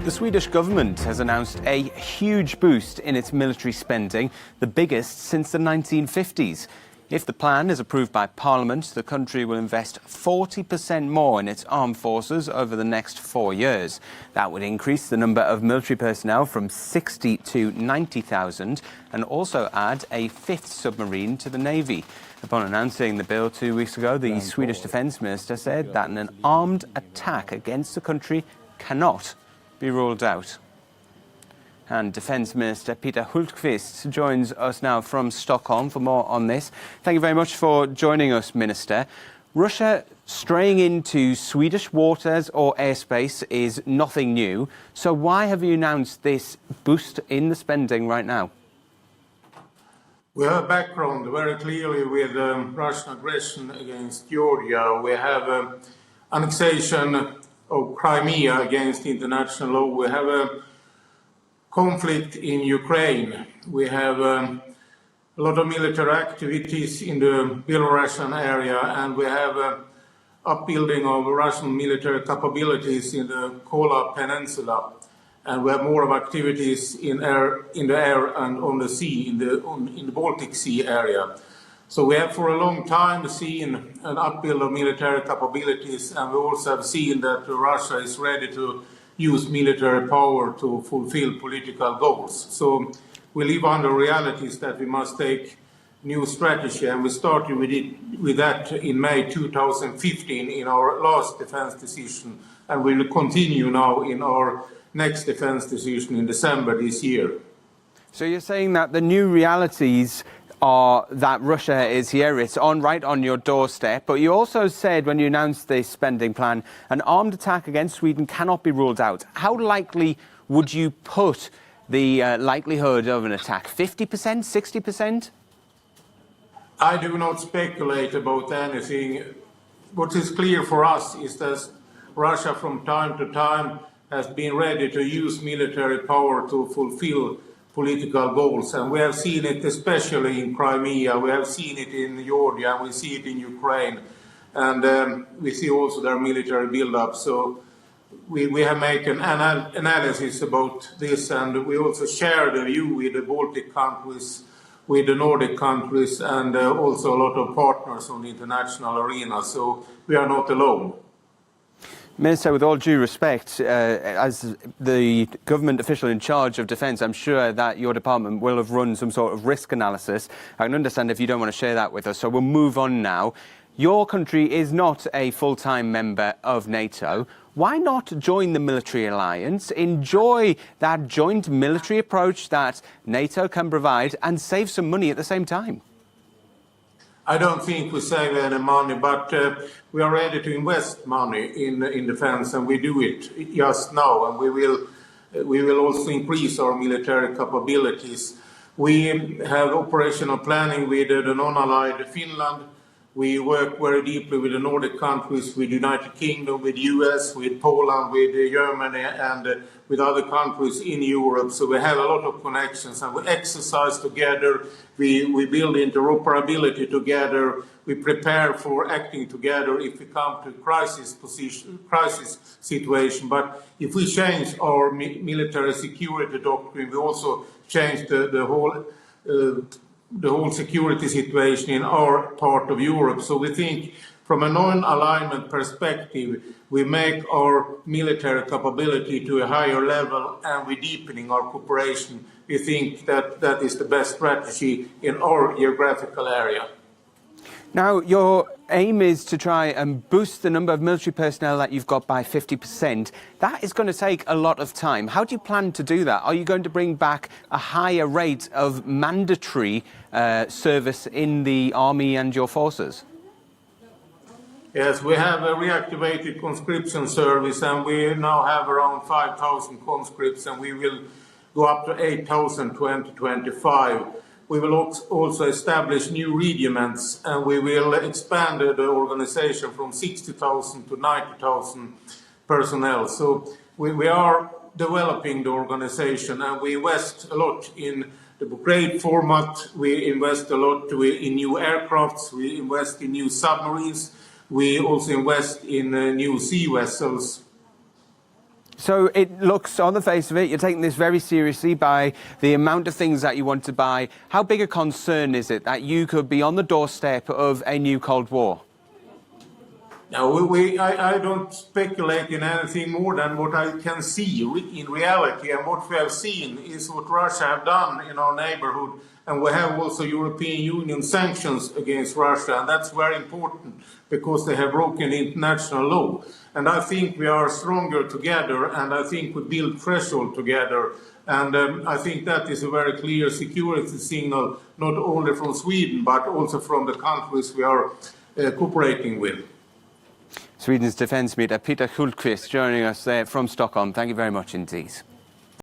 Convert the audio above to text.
The Swedish government has announced a huge boost in its military spending, the biggest since the 1950s. If the plan is approved by Parliament, the country will invest 40% more in its armed forces over the next 4 years. That would increase the number of military personnel from 60 to 90,000 and also add a fifth submarine to the Navy. Upon announcing the bill 2 weeks ago, the Swedish Defence Minister said that an armed attack against the country cannot be ruled out. And Defence Minister Peter Hultqvist joins us now from Stockholm for more on this. Thank you very much for joining us, Minister. Russia straying into Swedish waters or airspace is nothing new. So why have you announced this boost in the spending right now? We have a background very clearly with Russian aggression against Georgia. We have annexation of Crimea against international law. We have a conflict in Ukraine. We have a lot of military activities in the Belarusian area, and we have upbuilding of Russian military capabilities in the Kola Peninsula. And we have more of activities in the air and on the sea, in the Baltic Sea area. So we have for a long time seen an upbuild of military capabilities, and we also have seen that Russia is ready to use military power to fulfill political goals. So we live under realities that we must take new strategy, and we started with that in May 2015 in our last defense decision, and we will continue now in our next defense decision in December this year. So you're saying that the new realities are that Russia is here, it's right on your doorstep, but you also said when you announced this spending plan, an armed attack against Sweden cannot be ruled out. How likely would you put the likelihood of an attack? 50%, 60%? I do not speculate about anything. What is clear for us is that Russia from time to time has been ready to use military power to fulfill political goals, and we have seen it especially in Crimea, we have seen it in Georgia, and we see it in Ukraine, and we see also their military build-up. So we have made an analysis about this, and we also share the view with the Baltic countries, with the Nordic countries, and also a lot of partners on the international arena, so we are not alone. Minister, with all due respect, as the government official in charge of defence, I'm sure that your department will have run some sort of risk analysis. I can understand if you don't want to share that with us, so we'll move on now. Your country is not a full-time member of NATO. Why not join the military alliance, enjoy that joint military approach that NATO can provide, and save some money at the same time? I don't think we save any money, but we are ready to invest money in defense, and we do it just now, and we will also increase our military capabilities. We have operational planning with the non-allied Finland. We work very deeply with the Nordic countries, with the United Kingdom, with the US, with Poland, with Germany, and with other countries in Europe. So we have a lot of connections, and we exercise together, we build interoperability together, we prepare for acting together if we come to crisis situation. But if we change our military security doctrine, we also change the whole security situation in our part of Europe. So we think from a non-alignment perspective, we make our military capability to a higher level, and we're deepening our cooperation. We think that that is the best strategy in our geographical area. Now, your aim is to try and boost the number of military personnel that you've got by 50%. That is going to take a lot of time. How do you plan to do that? Are you going to bring back a higher rate of mandatory service in the army and your forces? Yes, we have a reactivated conscription service, and we now have around 5,000 conscripts, and we will go up to 8,000 2025. We will also establish new regiments, and we will expand the organization from 60,000 to 90,000 personnel. So we are developing the organization, and we invest a lot in the brigade format. We invest a lot in new aircrafts. We invest in new submarines. We also invest in new sea vessels. So it looks, on the face of it, you're taking this very seriously by the amount of things that you want to buy. How big a concern is it that you could be on the doorstep of a new Cold War? Now, I don't speculate in anything more than what I can see in reality, and what we have seen is what Russia have done in our neighborhood, and we have also European Union sanctions against Russia, and that's very important because they have broken international law. And I think we are stronger together, and I think we build threshold together, and I think that is a very clear security signal, not only from Sweden, but also from the countries we are cooperating with. Sweden's Defence Minister Peter Hultqvist joining us there from Stockholm. Thank you very much indeed.